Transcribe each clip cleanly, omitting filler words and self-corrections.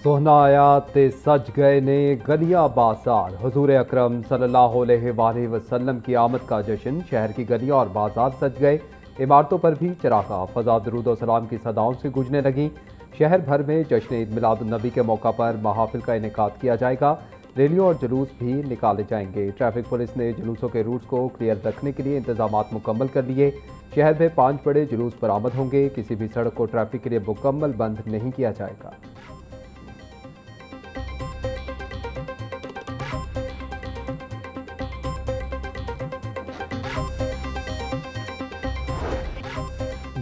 सोहना आया ते सज गए ने गलियां बाजार। हुजूर अकरम सल्लल्लाहु अलैहि वसल्लम की आमद का जश्न, शहर की गलियां और बाजार सज गए। इमारतों पर भी चरागा फजा दरूद और सलाम की सदाओं से गूंजने लगी। शहर भर में जश्न ईद मिलाद नबी के मौका पर महाफिल का इनेकाद किया जाएगा। रैलियों और जुलूस भी निकाले जाएंगे। ट्रैफिक पुलिस ने जुलूसों के रूट्स को क्लियर रखने के लिए इंतजाम मुकम्मल कर लिए। शहर में 5 बड़े जुलूस बरामद होंगे। किसी भी सड़क को ट्रैफिक के लिए मुकम्मल बंद नहीं किया जाएगा।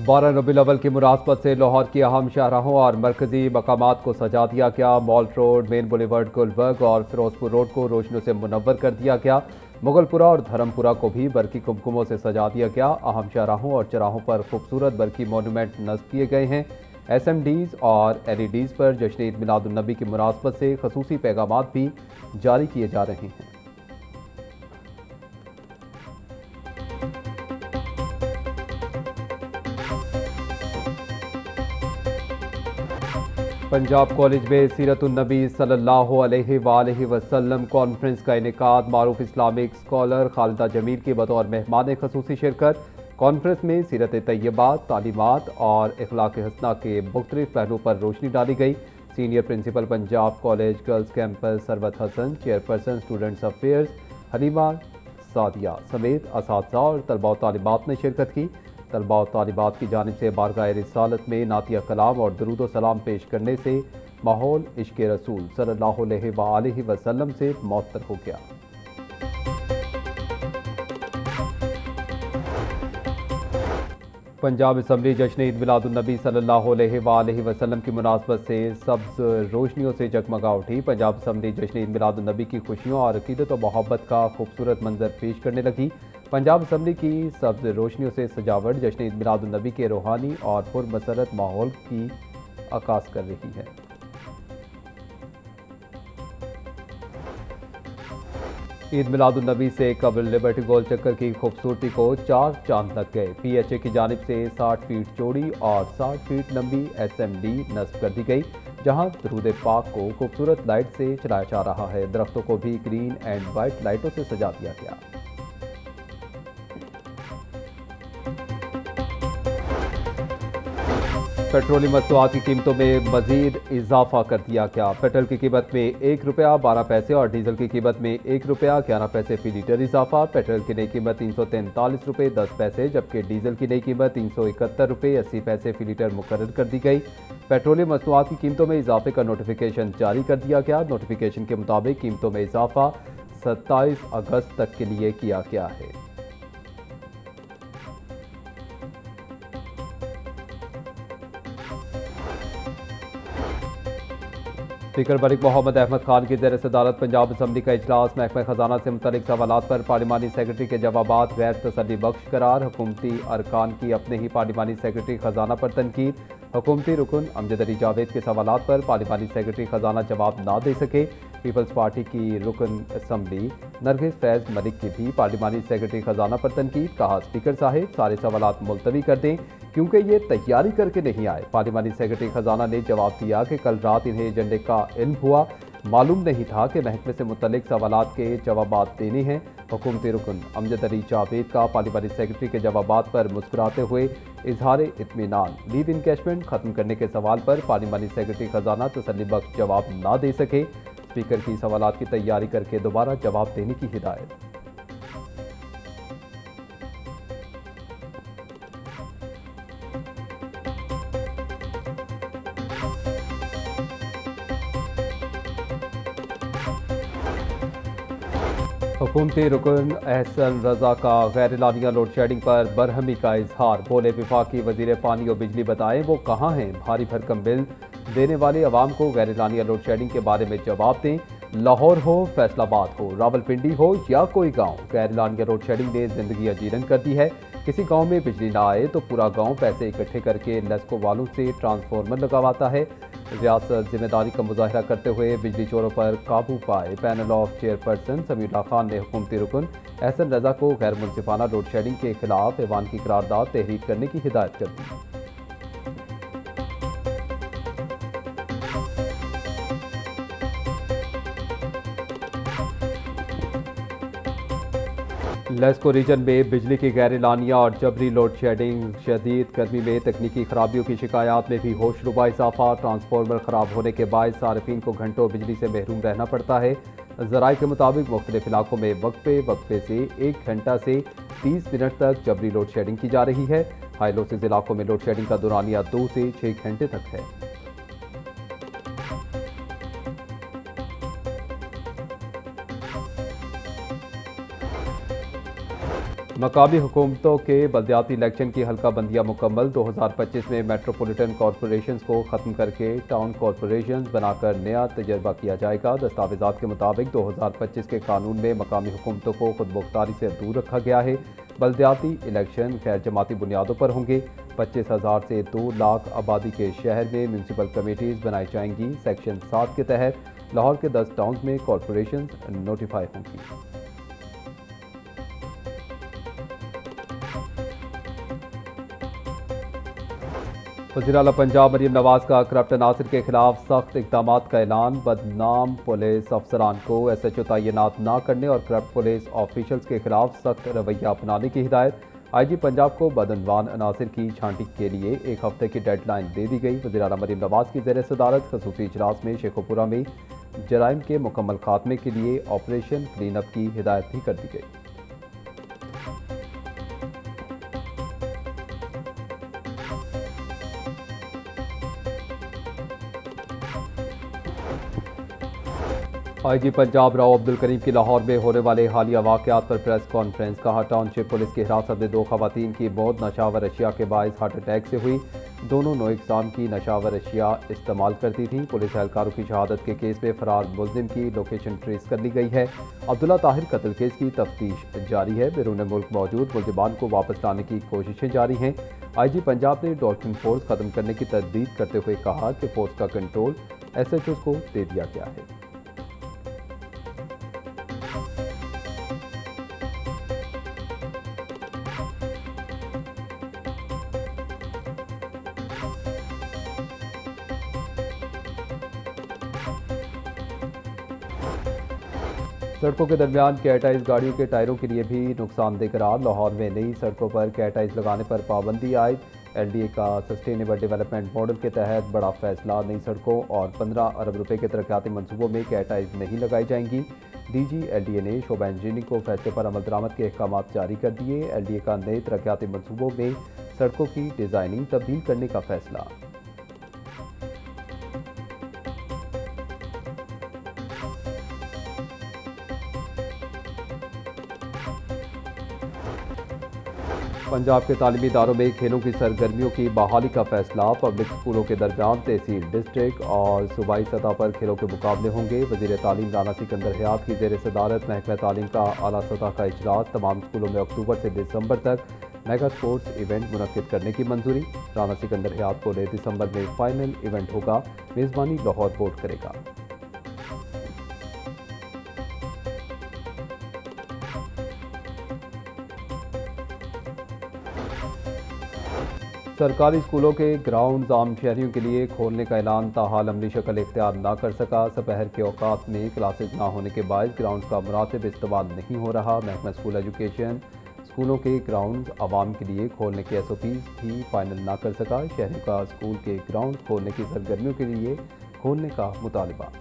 बारह रबीउल अव्वल की मुनासबत से लाहौर की अहम शाहराहों और मरकजी मकामात को सजा दिया गया। Mall Road, Main Boulevard, Gulberg और फिरोजपुर रोड को रोशनियों से मुनव्वर कर दिया गया। मुगलपुरा और धर्मपुरा को भी बरकी कुमकुमों से सजा दिया गया। अहम शाहराहों और चौराहों पर खूबसूरत बरकी मोनूमेंट नस्ब किए गए हैं। SMDs और LEDs पर जश्न ईद मिलादुन्नबी की मुनासबत से खसूसी पैगामात भी जारी किए जा रहे हैं। पंजाब कॉलेज में सीरतुन्नबी सल्लल्लाहु अलैहि वसल्लम कॉन्फ्रेंस का इनेकाद। मारूफ इस्लामिक स्कॉलर खालिदा जमील की बतौर मेहमान खसूसी शिरकत। कॉन्फ्रेंस में सीरत तैयबा, तालीमात और इखलाक हसना के मुख्तलिफ पहलू पर रोशनी डाली गई। Senior principal Punjab college girls campus Sarwat Hasan, chairperson students affairs Halima Sadia समेत असातिज़ा और तलबा और तालिबात ने शिरकत की। तलबा और तालिबात की जानिब से बारगाह रिसालत में नातिया कलाम और दरूद व सलाम पेश करने से माहौल इश्क रसूल सल्लल्लाहु अलैहि वसल्लम से मुअत्तर हो गया। पंजाब असम्बली जश्न ईद मिलादुन्नबी सल्लल्लाहु अलैहि वसल्लम की मुनासबत से सब्ज़ रोशनियों से जगमगा उठी। पंजाब असम्बली जश्न ईद मिलादुन्नबी की खुशियों और अकीदत और मोहब्बत का खूबसूरत मंजर पेश करने लगी। पंजाब असम्बली की सब्ज़ रोशनियों से सजावट जश्न ईद मिलादुन्नबी के रूहानी और पुरमसरत माहौल की अक्कास कर रही है। ईद मिलादुन्नबी से कबल लिबर्टी गोल चक्कर की खूबसूरती को 4 चांद लग गए। PHA की जानिब से 60 फीट चौड़ी और 60 फीट लंबी SMD नस्ब कर दी गई, जहां दरूद पाक को खूबसूरत लाइट से चलाया जा रहा है। दरख्तों को भी ग्रीन एंड वाइट लाइटों से सजा दिया गया। पेट्रोलियम मसनूआत की कीमतों में मजीद इजाफा कर दिया गया। पेट्रोल की कीमत में 1 रुपया 12 पैसे और डीजल की कीमत में 1 रुपया 11 पैसे फी लीटर इजाफा। पेट्रोल की नई कीमत 343 रुपये 10 पैसे, जबकि डीजल की नई कीमत 371 रुपये 80 पैसे फी लीटर मुकर्रर कर दी गई। पेट्रोलियम मसनूआत की कीमतों में इजाफे का नोटिफिकेशन जारी कर दिया गया। नोटिफिकेशन के मुताबिक कीमतों में इजाफा 27 अगस्त तक के लिए किया गया है। स्पीकर मलिक मोहम्मद अहमद खान की ज़ेर सदारत पंजाब असम्बली का इजलास। महकमा खजाना से मुतल्लिक सवालात पर पार्लिमानी सेक्रेटरी के जवाबात गैर तसल्ली बख्श करार। हुकूमती अरकान की अपने ही पार्लिमानी सेक्रेटरी खजाना पर तनकीद। हुकूमती रुकन अमजद अली जावेद के सवालात पर पार्लिमानी सेक्रेटरी खजाना जवाब ना दे सके। पीपल्स पार्टी की रुकन असम्बली नरगिस फैज़ मलिक की भी पार्लिमानी सेक्रेटरी खजाना पर तनकीद। कहा, स्पीकर साहिब सारे सवालात मुलतवी कर दें क्योंकि ये तैयारी करके नहीं आए। पार्लिमानी सेक्रेटरी खजाना ने जवाब दिया कि कल रात इन्हें एजेंडे का इल्म हुआ, मालूम नहीं था कि महकमे से मुतल्लिक सवालात के जवाबात देने हैं। हुकूमती रुकन अमजद अली जावेद का पार्लिमानी सेक्रेटरी के जवाबात पर मुस्कुराते हुए इजहार इत्मीनान। लीव इनकैशमेंट खत्म करने के सवाल पर पार्लिमानी सेक्रेटरी खजाना तसल्ली बख्श जवाब ना दे सके। स्पीकर की सवालात की तैयारी करके दोबारा जवाब देने की हिदायत। हुकूमती रुकन एहसन रजा का गैर लानिया लोड शेडिंग पर बरहमी का इजहार। बोले, वफाकी वजीर पानी और बिजली बताएं वो कहाँ हैं। भारी भरकम बिल देने वाले अवाम को गैर लानिया लोड शेडिंग के बारे में जवाब दें। लाहौर हो, फैसलाबाद हो, रावलपिंडी हो या कोई गांव, गैर लानिया लोड शेडिंग ने जिंदगी अजीरन कर दी है। किसी गांव में बिजली ना आए तो पूरा गांव पैसे इकट्ठे करके नेस्को वालों से ट्रांसफार्मर लगवाता है। रियासत जिम्मेदारी का मुजाहरा करते हुए बिजली चोरों पर काबू पाए। Panel of chairperson Samiullah Khan ने हुकूमती रुकन एहसन रजा को गैर मुनसिफाना लोड शेडिंग के खिलाफ ऐवान की करारदाद तहरीर करने की हिदायत कर दी। लेस्को रीजन में बिजली की गैर-एलानिया और जबरी लोड शेडिंग, शदीद गर्मी में तकनीकी खराबियों की शिकायत में भी होशरुबा इजाफा। ट्रांसफार्मर खराब होने के बायस सार्फिन को घंटों बिजली से महरूम रहना पड़ता है। ज़राए के मुताबिक मुख्तलिफ इलाकों में वक्फे से 1 घंटा से 30 मिनट तक जबरी लोड शेडिंग की जा रही है। हाई लॉसेज इलाकों में लोड शेडिंग का दौरानिया 2 से 6 घंटे तक है। मकामी हुकूमतों के बल्दियाती इलेक्शन की हल्का बंदियाँ मुकम्मल। 2025 में मेट्रोपॉलिटन कॉरपोरेशंस को ख़त्म करके टाउन कॉरपोरेशंस बनाकर नया तजर्बा किया जाएगा। दस्तावेज़ात के मुताबिक 2025 के कानून में मकामी हुकूमतों को खुद मुख्तारी से दूर रखा गया है। बल्दियाती इलेक्शन गैर जमाती बुनियादों पर होंगे। 25,000 से 2 लाख आबादी के शहर में म्यूनसिपल कमेटीज़ बनाई जाएंगी। सेक्शन 7 के तहत लाहौर के 10 टाउन में कॉरपोरेशन नोटिफाई होंगी। वज़ीर आला पंजाब मरीम नवाज का करप्ट अनासर के खिलाफ सख्त इक़दाम का ऐलान। बदनाम पुलिस अफसरान को SHO तैनात न करने और करप्ट पुलिस ऑफिशल्स के खिलाफ सख्त रवैया अपनाने की हिदायत। IG पंजाब को बदनवान अनासर की छांटी के लिए 1 हफ्ते की डेडलाइन दे दी गई। वज़ीर आला मरीम नवाज की ज़ेर सदारत ख़ुसूसी इजलास में शेखोपुरा में जराइम के मुकम्मल खात्मे के लिए ऑपरेशन क्लीन अप की हिदायत भी कर दी गई। IG पंजाब राव अब्दुल करीम की लाहौर में होने वाले हालिया वाक़यात पर प्रेस कॉन्फ्रेंस। कहा, टाउनशिप पुलिस की हिरासत में 2 खवातीन की मौत नशावर अशिया के बायस हार्ट अटैक से हुई। दोनों नो इकसाम की नशावर अशिया इस्तेमाल करती थीं। पुलिस एहलकारों की शहादत के केस में फरार मुलजिम की लोकेशन ट्रेस कर ली गई है। अब्दुल्ला ताहिर कत्ल केस की तफ्तीश जारी है। बैरून मुल्क मौजूद मुलजिमान को वापस लाने की कोशिशें जारी हैं। IG पंजाब ने डॉल्फिन फोर्स खत्म करने की तरदीद करते हुए कहा कि फोर्स का कंट्रोल SHOs को दे दिया गया है। सड़कों के दरमियान कैटाइज गाड़ियों के टायरों के लिए भी नुकसानदेह करार। लाहौर में नई सड़कों पर कैटाइज लगाने पर पाबंदी आयद। LDA का सस्टेनेबल डेवलपमेंट मॉडल के तहत बड़ा फैसला। नई सड़कों और 15 अरब रुपए के तरक्याती मनसूबों में कैटाइज नहीं लगाई जाएंगी। DG LDA ने शोबा इंजीनियरिंग को फैसले पर अमल दरामद के अहकाम जारी कर दिए। LDA का नए तरक्याती मनसूबों में सड़कों की डिज़ाइनिंग तब्दील करने का फैसला। पंजाब के तालीमी इदारों में खेलों की सरगर्मियों की बहाली का फैसला। पब्लिक स्कूलों के दरमियान तहसील, डिस्ट्रिक्ट और सूबाई सतह पर खेलों के मुकाबले होंगे। वज़ीर तालीम राना सिकंदर हयात की ज़ेर सदारत महकमा तालीम का आला सतह का इजलास। तमाम स्कूलों में अक्टूबर से दिसंबर तक मेगा स्पोर्ट्स इवेंट मुनक्किद करने की मंजूरी। राना सिकंदर हयात को 9 दिसंबर में फाइनल इवेंट होगा। मेज़बानी लाहौर बोर्ड करेगा। सरकारी स्कूलों के ग्राउंड आम शहरियों के लिए खोलने का ऐलान ताहाल अमली शक्ल इख्तियार ना कर सका। दोपहर के औकात में क्लासेज ना होने के बायस ग्राउंड का मुनासिब इस्तेमाल नहीं हो रहा। महकमा स्कूल एजुकेशन स्कूलों के ग्राउंड आवाम के लिए खोलने के SOPs भी फाइनल ना कर सका। शहरों का स्कूल के ग्राउंड खोलने की सरगर्मियों के लिए खोलने का मुतालबा।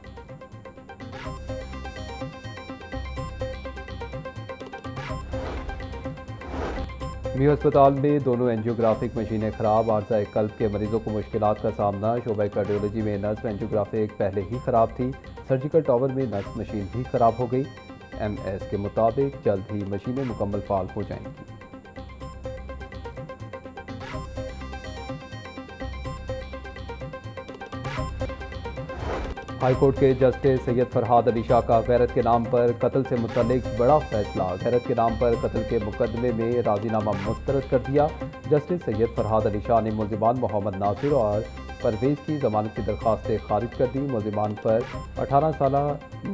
मियो अस्पताल में दोनों एंजियोग्राफिक मशीनें खराब। आर्ज़ाए कल्ब के मरीजों को मुश्किलात का सामना। शोबा कार्डियोलॉजी में नर्स एंजियोग्राफिक पहले ही खराब थी। सर्जिकल टावर में नर्स मशीन भी खराब हो गई। MS के मुताबिक जल्द ही मशीनें मुकम्मल फाल हो जाएंगी। हाईकोर्ट के जस्टिस सैयद फरहाद अली शाह का गैरत के नाम पर कत्ल से मुतल्लिक बड़ा फैसला। गैरत के नाम पर कत्ल के मुकदमे में राजीनामा मुस्तरद कर दिया। जस्टिस सैयद फरहाद अली शाह ने मुल्जिमान मोहम्मद नासिर और परवेज की जमानत की दरख्वास्तें खारिज कर दी। मुल्जिमान पर 18 साल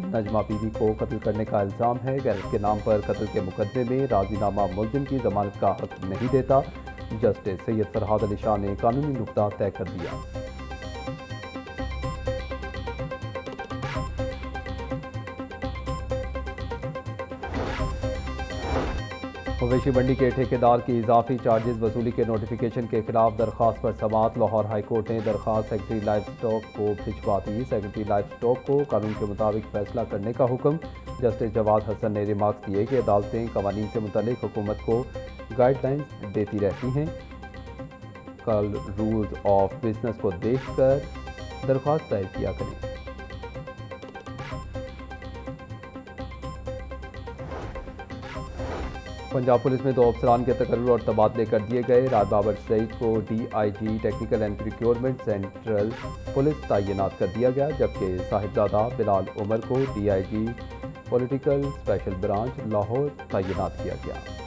नजमा बीवी को कत्ल करने का इल्ज़ाम है। गैरत के नाम पर कत्ल के मुकदमे में राजीनामा मुल्जिम की जमानत का हक नहीं देता। जस्टिस सैयद फरहाद अली शाह ने कानूनी नुक्ता तय कर दिया। मवेशी मंडी के ठेकेदार की इजाफी चार्जेस वसूली के नोटिफिकेशन के खिलाफ दरख्वास्त पर समाअत। लाहौर हाई कोर्ट ने दरख्वास्त सेक्रेटरी लाइफ स्टॉक को भिजवा दी। सेक्रेटरी लाइफ स्टॉक को कानून के मुताबिक फैसला करने का हुक्म। जस्टिस जवाद हसन ने रिमार्क्स दिए कि अदालतें कवानीन से मुतल्लिक हुकूमत को गाइडलाइंस देती रहती हैं। कल रूल्स ऑफ बिजनेस को देखकर दरख्वास्त दायर किया करें। पंजाब पुलिस में 2 अफसरान के तकर्रुर और तबादले कर दिए गए। राज बाबर सईद को DIG technical and procurement central police तैनात कर दिया गया, जबकि साहिबजादा बिलाल उमर को DIG political special branch Lahore तैनात किया गया।